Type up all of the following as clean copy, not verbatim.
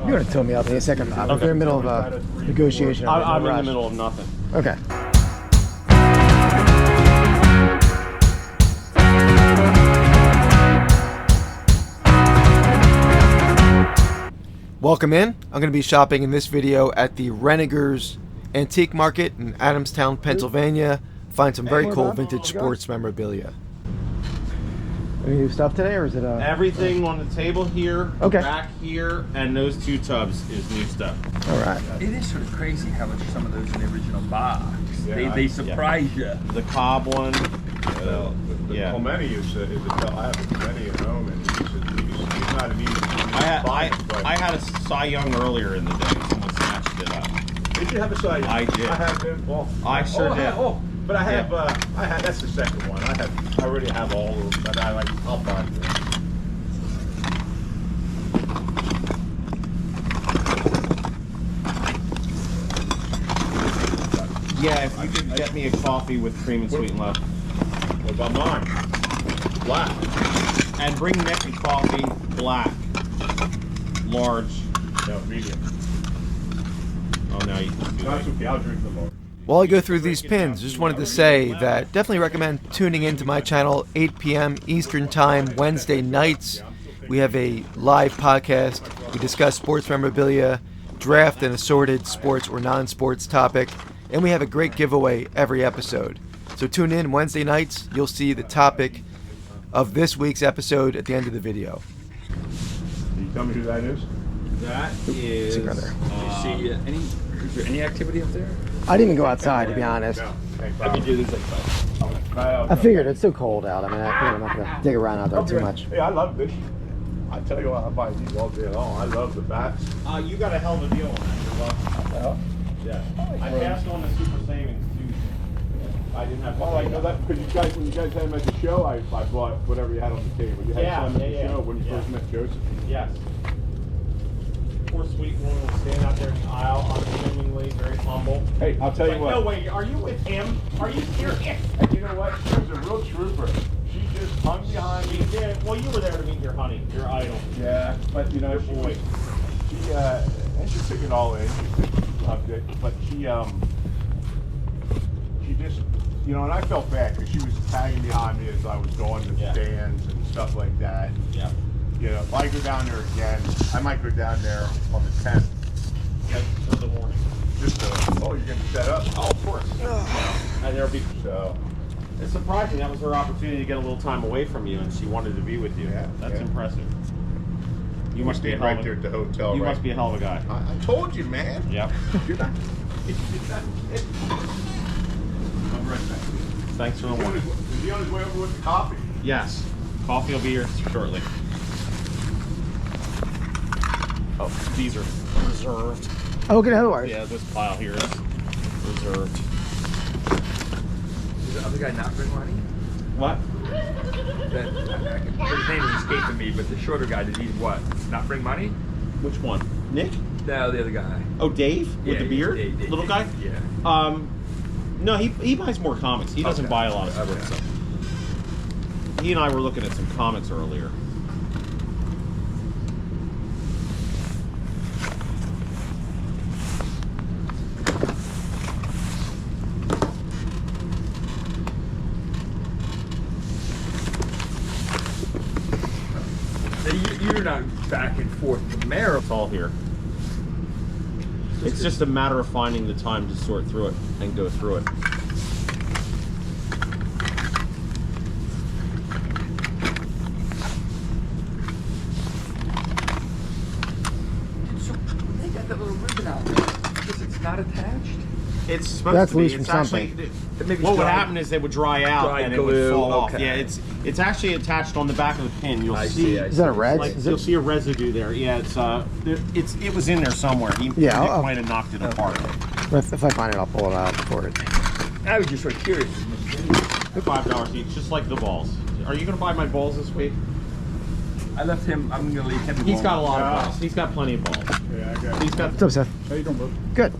You're gonna tell me up in a second. We're in the middle of a negotiation. I'm in the middle of nothing. Okay. Welcome in. I'm going to be shopping in this video at the Rennigers Antique Market in Adamstown, Pennsylvania. Find some very cool vintage sports memorabilia. Any new stuff today, or is it everything on the table here, okay, back here, and those two tubs is new stuff. All right. It is sort of crazy how much some of those in the original box. Yeah, they surprise you. The Cobb one. The Clementi is a tell. I have a Clementi at home, and he's not an easy. I had a Cy Young earlier in the day. Someone snatched it up. Did you have a Cy Young? I did. I have him. Well, I sure did. But I have. That's the second one. I already have all of them, but I'll buy them. Yeah, if you could get me a coffee with cream and sweet and low. What about mine? Black. And bring Nick a coffee, black, large. No, medium. Oh, no, you can do That's okay. I'll drink them all. While I go through these pins, just wanted to say that definitely recommend tuning into my channel 8 p.m. Eastern Time Wednesday nights. We have a live podcast. We discuss sports memorabilia, draft and assorted sports or non-sports topic, and we have a great giveaway every episode. So tune in Wednesday nights. You'll see the topic of this week's episode at the end of the video. Can you tell me who that is? That is. Did you see is there any activity up there? I didn't even go outside, to be honest. No. I figured it's so cold out. I mean, I figured I'm not gonna dig around out there too much. Hey, I love this. I tell you what, I buy these all day long. I love the bats. You got a hell of a deal on that. You're welcome. Yeah. I passed on the super savings too. I didn't have. Well, I know that because when you guys had him at the show, I bought whatever you had on the table. You had some at the show when you first met Joseph. Yes. Poor sweet woman was standing out there in the aisle, unassumingly, very humble. Hey, I'll tell you what. No way, are you with him? Are you serious? And you know what? She was a real trooper. She just hung behind me. Yeah, well, you were there to meet your honey, your idol. Yeah, but you know, Your boy. And she took it all in. She loved it, but she just, you know, and I felt bad because she was tagging behind me as I was going to the stands and stuff like that. Yeah. You know, if I go down there again, I might go down there on the 10th. Okay, for the morning. Just to, you're getting set up? Oh, of course. And there'll be. So. It's surprising. That was her opportunity to get a little time away from you, and she wanted to be with you. Yeah, That's impressive. You must be a hell right of a, there at the hotel. You must be a hell of a guy. I told you, man. Yep. You're not. I'm right back. Thanks for the warning. Is he on his way over with the coffee? Yes. Coffee will be here shortly. Oh, these are reserved. Oh, good. Who are you? Yeah, this pile here is reserved. Does the other guy not bring money? What? His name is escaping me, but the shorter guy, did he what? Not bring money? Which one? Nick? No, the other guy. Oh, Dave? With the beard? Dave, Little guy? Yeah. No, he buys more comics. He doesn't buy a lot of sports stuff. He and I were looking at some comics earlier. You're not back and forth to Maryland. It's all here. It's just a matter of finding the time to sort through it and go through it. So they got that little ribbon out there because it's not attached. It's supposed That's to be. loose from It's actually. something. What would happen is it would dry out Dry and it glue, would fall off. okay. Yeah, it's actually attached on the back of the pin. You'll see. Is that a red? Like, Is you'll it? see a residue there. Yeah, it was in there somewhere. Nick might have knocked it apart. If I find it, I'll pull it out for it. I was just sort of curious. $5 each, just like the balls. Are you going to buy my balls this week? I left him. I'm going to leave him. He's got a lot of balls. He's got plenty of balls. Yeah, I got He's got. What's up, Seth? How you doing, bro? Good.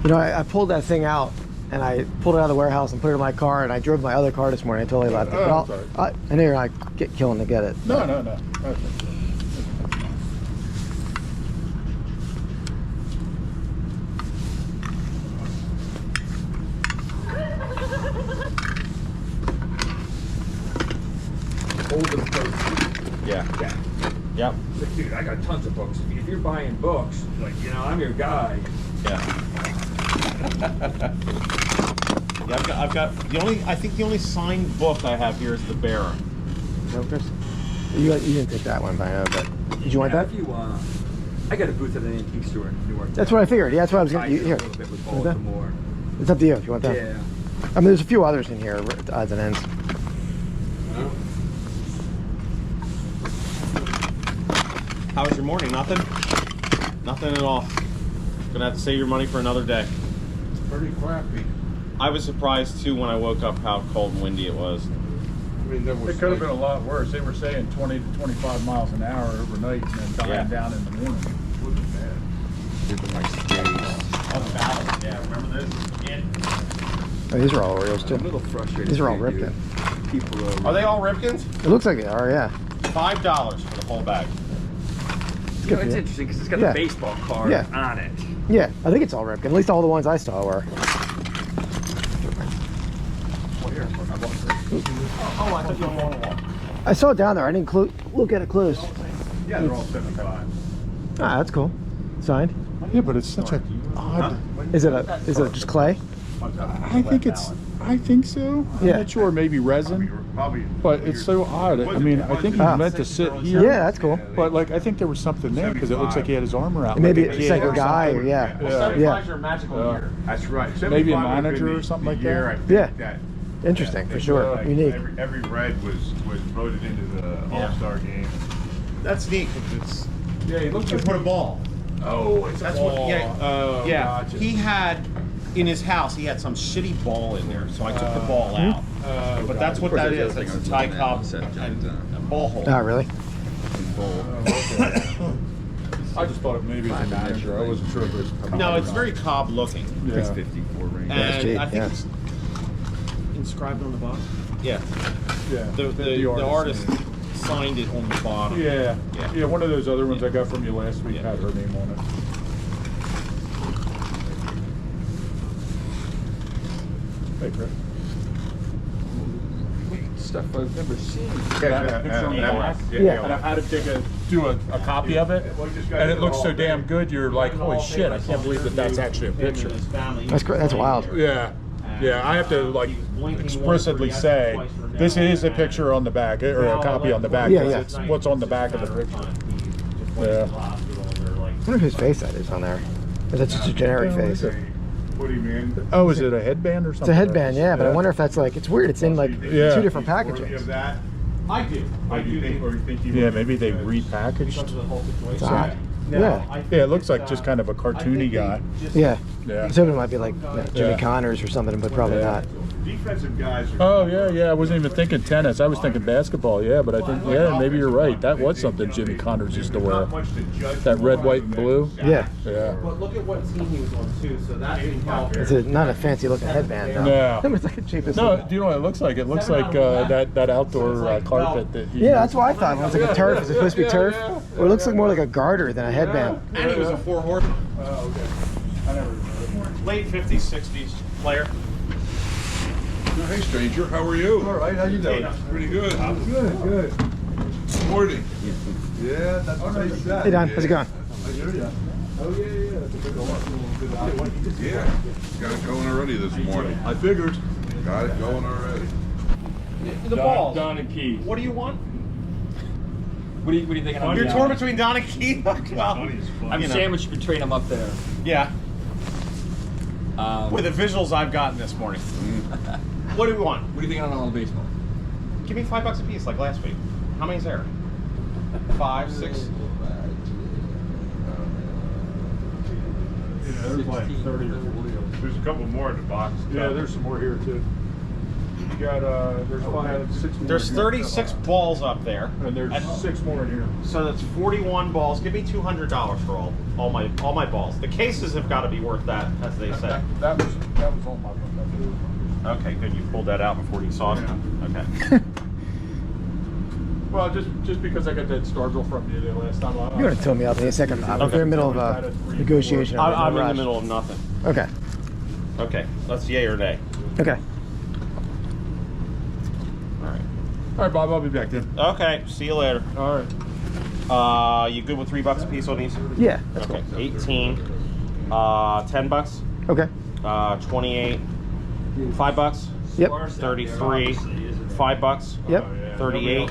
You know, I pulled that thing out, and I pulled it out of the warehouse and put it in my car, and I drove my other car this morning. I totally left it. Oh, But I know you're not killing to get it. No. Yep. Like, dude, I got tons of books. If you're buying books, like, you know, I'm your guy. Yeah. Yeah, I've got I think the only signed book I have here is The Bearer. You didn't take that one, but did you want that? If you I got a booth at an antique store in Newark. That's what I figured. Yeah, that's what I was I going did to a little bit with Baltimore. It's up to you if you want that. Yeah. I mean, there's a few others in here, odds and ends. How was your morning? Nothing? Nothing at all. Gonna have to save your money for another day. It's pretty crappy. I was surprised too when I woke up how cold and windy it was. I mean, there was It could have been a lot worse. They were saying 20 to 25 miles an hour overnight and then dying down in the morning. wasn't bad. Oh, the ballast, yeah. Remember this? Yeah. Oh, these are all Oreos too. I'm a little frustrated. These are all too, dude. Ripken. People Are they all Ripkins? It looks like they are, yeah. $5 for the whole bag. It's You good know, for it's you. interesting because it's got Yeah. the baseball card Yeah. on it. Yeah, I think it's all Ripken. At least all the ones I saw were. Oh, I thought you were on the wall. I saw it down there. I didn't look at it close. Yeah, they're all 75. Ah, that's cool. Signed. Yeah, but it's such a odd. Is it just clay? I think so. I'm Yeah. not sure, maybe resin, Probably. but it's so odd. I mean, I think he Ah. meant to sit here. Yeah, that's cool. But like, I think there was something there because it looks like he had his armor out. Maybe like it's like a guy, or yeah. Well, Yeah. 75's your magical year. That's right. Maybe a 75 would've manager been or something the like year, that. I think, Yeah. that Interesting, for sure. like, Unique. Every red was voted into the All-Star game. That's neat. It's Yeah, he looked you put a ball. Oh, it's That's what. Yeah. Oh, yeah. gotcha. He had in his house. He had some shitty ball in there, so I took the ball out. But that's what that is. That's a tie cob and a ball hole. Oh, really? I just thought it maybe was a manager. I wasn't sure if it was. No, it's very cob looking, Yeah. 54 range. and cheap, I think yeah. it's inscribed on the bottom. Yeah. Yeah. The artist signed it on the bottom. Yeah. Yeah. Yeah. One of those other ones I got from you last week Yeah. had her name on it. Hey, Chris. Stuff I've never seen. That picture on the back. Yeah. And I had to do a copy of it, and it looks so damn good. You're like, holy shit! I can't believe that that's actually a picture. That's wild. Yeah, yeah. I have to like explicitly say this is a picture on the back or a copy on the back. Yeah, 'cause yeah. It's what's on the back of the picture. Yeah. I wonder whose face that is on there. Is that just a generic face? What do you mean? Oh, is it a headband or something? It's a headband, yeah, but I wonder if that's like, it's weird. It's in like Yeah. two different Worthy packaging. of that? I do. Or you think you Yeah, would- maybe they repackaged. It's odd. Yeah. Yeah, it looks like just kind of a cartoony guy. Yeah. Yeah. I was hoping it might be like Jimmy Yeah. Connors or something, but probably Yeah. not. Defensive guys are. Oh yeah. I wasn't even thinking tennis. I was thinking basketball. Yeah, but I think maybe you're right. That was something Jimmy Connors used to wear. Not much to judge That red, them white, on and blue. Yeah. Yeah. But look at what team he was on too. So that didn't help. It's not a fancy looking headband though. No. It's like the cheapest. No, looking. do you know what it looks like? It looks like that outdoor carpet that he Yeah, that's what I thought. It was like a turf. Is it supposed to be turf? Yeah. Or it looks like more like a garter than a headband. And he was a 4-horse. Oh, okay. I never. Late 50s, 60s player. Hey stranger, how are you? All right, how you doing? Pretty good. Good. Morning. Yeah, that's what you said. Hey Don, how's it going? I hear ya. Oh yeah. That's a big one. Yeah, got it going already this morning. I figured. Got it going already. The balls. Don and Keith. What do you want? What do you thinking? You're torn between Don and Keith. Well, I'm you know. sandwiched between them up there. Yeah. With the visuals I've gotten this morning. What do we want? What do you think on all the baseball? Give me $5 a piece like last week. How many's there? 5, 6. Yeah, there's like 30 or 40 of them. There's a couple more in the box. Yeah, there's some more here too. You got there's 6 more. There's in here. 36 balls up there. And there's 6 more in here. So that's 41 balls. Give me $200 for all my balls. The cases have got to be worth that, as they say. That was on my book. Okay, good. You pulled that out before you saw it. Okay. Well, just because I got that Stargirl from you the last time. You're gonna tell me up in a second. We're in the middle of a negotiation. I'm in the middle of nothing. Okay. Okay, that's yay or nay. Okay. All right. All right, Bob. I'll be back then. Okay. See you later. All right. You good with $3 a piece on these? Yeah. That's Okay. cool. 18. $10. Okay. 28. $5. Yep. 33. $5. Yep. 38.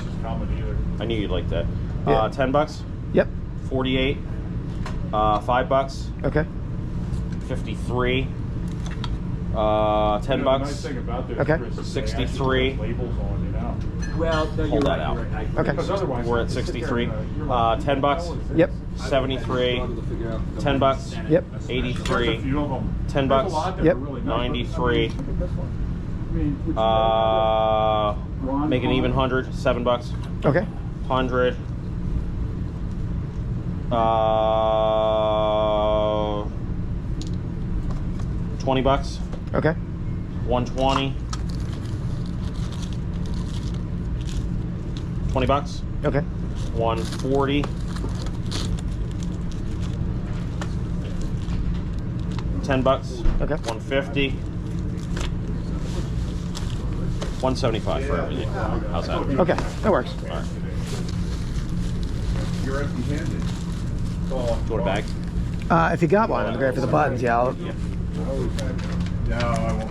I knew you'd like that. Yeah. $10. Yep. 48. $5. Okay. 53. $10. Nice thing about this, Okay. Chris, is they 63. actually put labels on, you know. Well, no, Hold that out. Okay. Because otherwise, We're at 63. $10. Yep. 73. $10. Yep. 83. There's a few of them. $10. There's a lot that are Yep. really nice. 93. I mean, which Make an even 100. $7. Okay. 100. 20 bucks. Okay. 120. 20 bucks. Okay. 140. 10 bucks. Okay. 150. 175 for everything. How's that? Okay. That works. All right. You're empty-handed. Do you want a bag? If you got one, that'd be great for the buttons. Yeah. I'll, No, I won't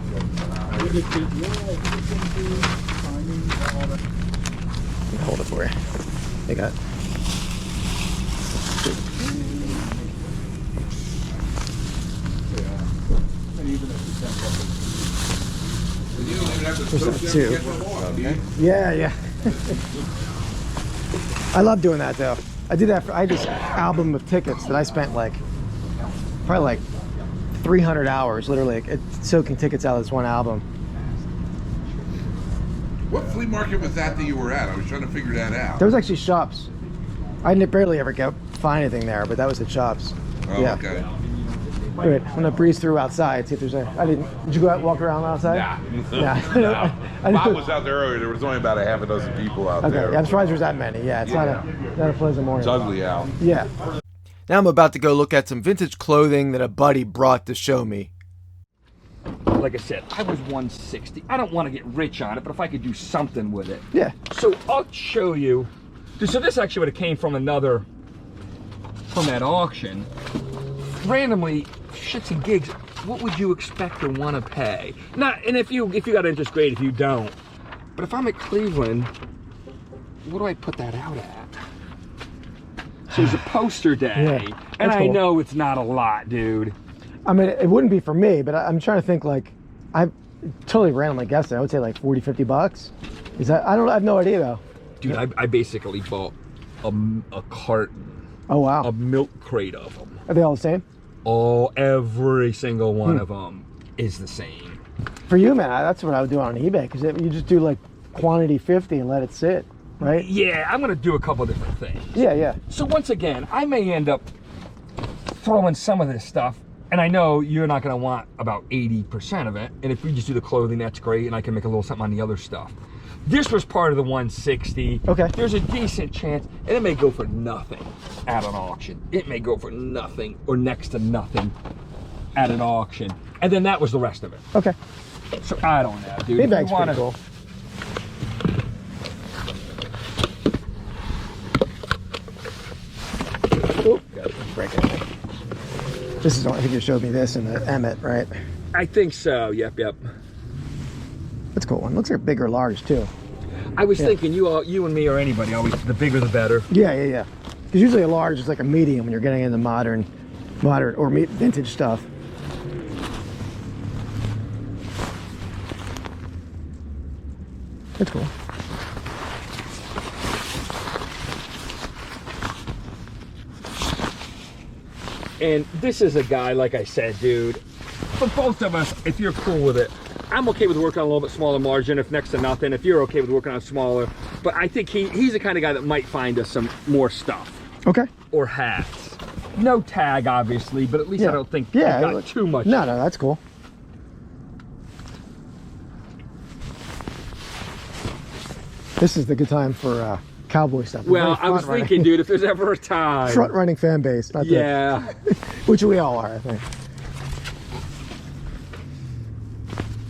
hold it for you. You got it. You don't even have to There's poke that them too. to get them on, do you? Yeah. I love doing that though. I did that. I had this album of tickets that I spent like probably like 300 hours literally soaking tickets out of this one album. What flea market was that you were at? I was trying to figure that out. There was actually shops. I didn't barely ever find anything there, but that was at shops. Oh, yeah. okay. Wait, I'm gonna breeze through outside, see if there's a. Did you go out and walk around outside? Yeah. I was out there earlier. There was only about a half a dozen people out Okay, there. yeah, I'm surprised there's that many. Yeah, it's not a pleasant morning. It's ugly out. Yeah. Now I'm about to go look at some vintage clothing that a buddy brought to show me. Like I said, I was 160. I don't want to get rich on it, but if I could do something with it. Yeah. So I'll show you. So this actually would have came from that auction. Randomly, shits and gigs, what would you expect to want to pay? And if you got interest, great. If you don't. But if I'm at Cleveland, what do I put that out at? So it's a poster day. Yeah, and that's I cool. know it's not a lot, dude. I mean, it wouldn't be for me, but I'm trying to think like, I totally randomly guessed it. I would say like 40, 50 bucks. Is that, I have no idea though. Dude, I basically bought a carton, Oh wow. a milk crate of them. Are they all the same? Every single one of them is the same. For you, man, that's what I would do on eBay, because you just do like quantity 50 and let it sit, right? Yeah, I'm gonna do a couple different things. Yeah. So once again, I may end up throwing some of this stuff, and I know you're not gonna want about 80% of it, and if we just do the clothing, that's great, and I can make a little something on the other stuff. This was part of the 160. Okay. There's a decent chance, and it may go for nothing at an auction. It may go for nothing or next to nothing at an auction. And then that was the rest of it. Okay. So I don't know, dude. If eBay's you wanna- pretty cool. Oop, got it. Break it. This is, I think you showed me this in the Emmett, right? I think so, yep. That's a cool one. Looks like a big or large too. I was thinking you and me or anybody, always the bigger the better. Yeah. Because usually a large is like a medium when you're getting into modern or vintage stuff. That's cool. And this is a guy, like I said, dude, for both of us, if you're cool with it, I'm okay with working on a little bit smaller margin, if next to nothing, if you're okay with working on smaller. But I think he's the kind of guy that might find us some more stuff. Okay. Or hats. No tag, obviously, but at least I don't think he got too much. No, that's cool. This is the good time for cowboy stuff. Well, I was thinking, dude, if there's ever a time. Front-running fan base. Not which we all are, I think.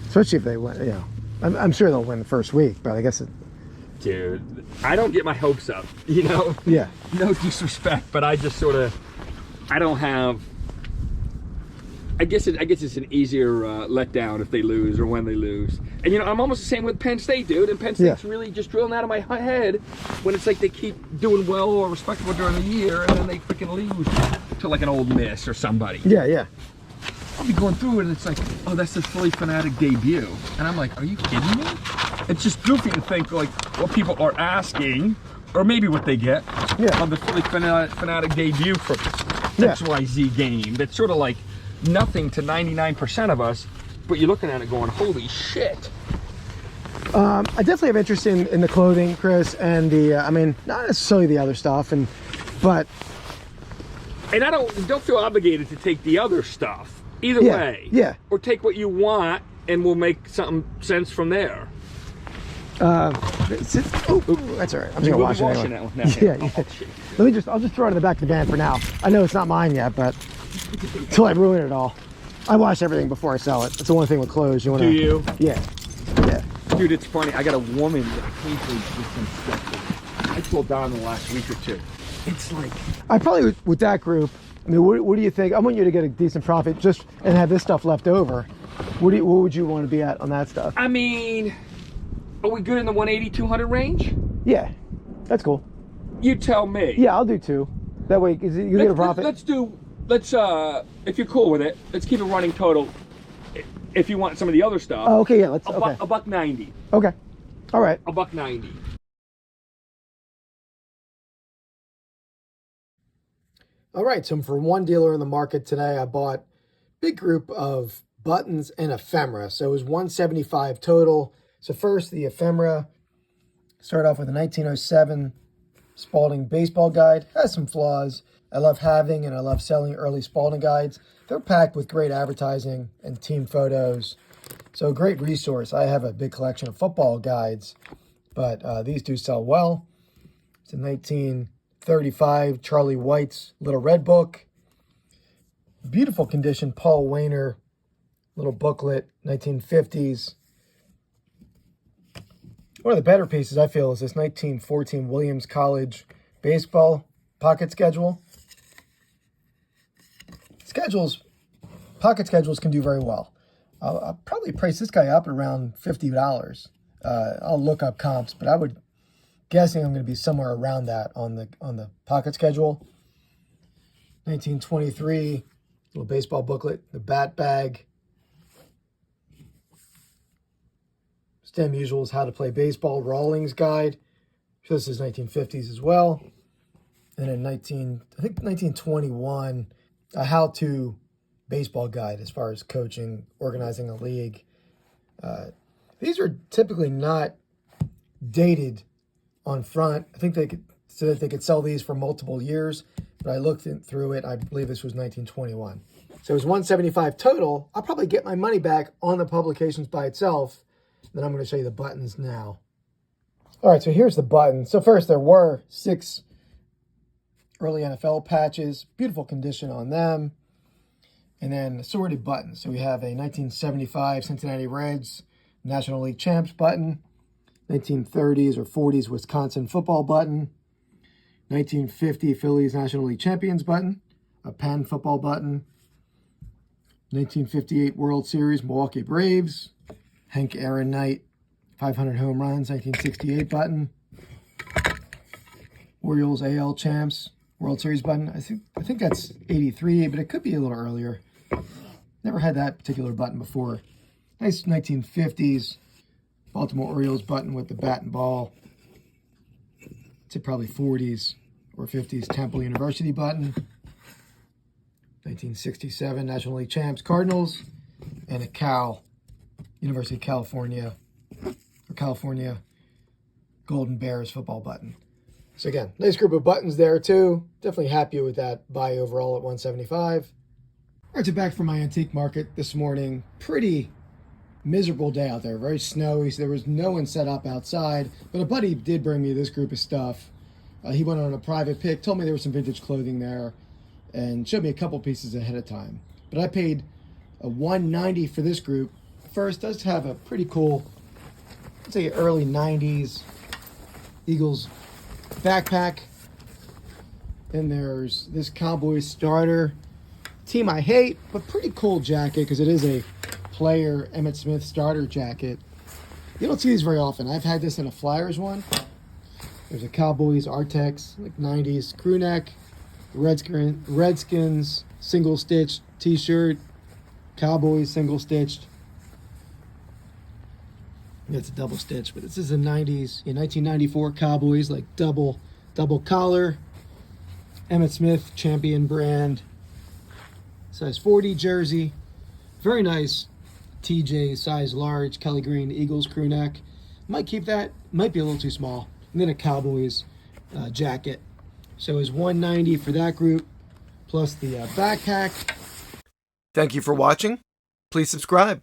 Especially if they win, I'm sure they'll win the first week, but I guess dude, I don't get my hopes up, you know? Yeah. No disrespect, but I just sort of, I don't have, I guess it's an easier letdown if they lose or when they lose. And you know, I'm almost the same with Penn State, dude. And Penn State's really just drilling out of my head when it's like they keep doing well or respectable during the year, and then they freaking lose to like an Ole Miss or somebody. Yeah, yeah. I'll be going through it, and it's like, oh, that's the Philly Fanatic debut, and I'm like, are you kidding me? It's just goofy to think like what people are asking, or maybe what they get on the Philly Fanatic debut for XYZ game. That's sort of like nothing to 99% of us, but you're looking at it going, holy shit. I definitely have interest in the clothing, Chris, and the I mean, not necessarily the other stuff, but I don't feel obligated to take the other stuff either way. Yeah. Or take what you want and we'll make something sense from there. that's all right. I'm just gonna wash it anyway. That one now. Yeah. I'll just throw it in the back of the van for now. I know it's not mine yet, but until I ruin it all. I wash everything before I sell it. That's the one thing with clothes. You want to. Do you? Yeah. Yeah. Dude, it's funny. I got a woman that painfully disinfected. I told Don in the last week or two. It's like, I probably with that group. I mean, what do you think? I want you to get a decent profit just and have this stuff left over. What would you want to be at on that stuff? I mean, are we good in the 180, 200 range? Yeah, that's cool. You tell me. Yeah, I'll do 2. That way, you get a profit. Let's if you're cool with it, let's keep it running total. If you want some of the other stuff. Oh, okay, yeah, let's. A $1.90. Okay, all right. $1.90. All right, so from one dealer in the market today, I bought a big group of buttons and ephemera. So it was $175 total. So first, the ephemera. Start off with a 1907 Spalding baseball guide. Has some flaws. I love having and I love selling early Spalding guides. They're packed with great advertising and team photos. So a great resource. I have a big collection of football guides, but these do sell well. It's a 1935 Charlie White's Little Red Book. Beautiful condition, Paul Wainer little booklet, 1950s. One of the better pieces I feel is this 1914 Williams College baseball pocket schedule. Pocket schedules can do very well. I'll probably price this guy up at around $50. I'll look up comps, but I would guessing I'm going to be somewhere around that on the pocket schedule. 1923 little baseball booklet, the bat bag. STEM Usuals, How to Play Baseball, Rawlings Guide. So this is 1950s as well. And in 1921, a how-to baseball guide as far as coaching, organizing a league. These are typically not dated on front. I think so that they could sell these for multiple years, but I looked through it. I believe this was 1921. So it was $175 total. I'll probably get my money back on the publications by itself. Then I'm going to show you the buttons now. All right, so here's the button. So first, there were 6 early NFL patches. Beautiful condition on them. And then assorted buttons. So we have a 1975 Cincinnati Reds National League Champs button. 1930s or 40s Wisconsin football button. 1950 Phillies National League Champions button. A Penn football button. 1958 World Series Milwaukee Braves. Hank Aaron Knight, 500 home runs, 1968 button. Orioles AL Champs, World Series button. I think that's 83, but it could be a little earlier. Never had that particular button before. Nice 1950s Baltimore Orioles button with the bat and ball. It's probably 40s or 50s Temple University button. 1967 National League Champs Cardinals, and a Cal. University of California, or California Golden Bears football button. So again, nice group of buttons there too. Definitely happy with that buy overall at $175. All right, so back from my antique market this morning. Pretty miserable day out there, very snowy. So there was no one set up outside, but a buddy did bring me this group of stuff. He went on a private pick, told me there was some vintage clothing there, and showed me a couple pieces ahead of time. But I paid a $190 for this group. First, does have a pretty cool, let's say early 90s Eagles backpack. Then there's this Cowboys starter. Team I hate, but pretty cool jacket because it is a player Emmitt Smith starter jacket. You don't see these very often. I've had this in a Flyers one. There's a Cowboys Artex, like 90s crew neck. Redskins single stitched t-shirt. Cowboys single stitched. It's a double stitch, but this is a 90s, 1994 Cowboys, like double collar. Emmitt Smith champion brand. Size 40 jersey. Very nice. TJ size large Kelly Green Eagles crew neck. Might keep that. Might be a little too small. And then a Cowboys jacket. So it's $190 for that group, plus the backpack. Thank you for watching. Please subscribe.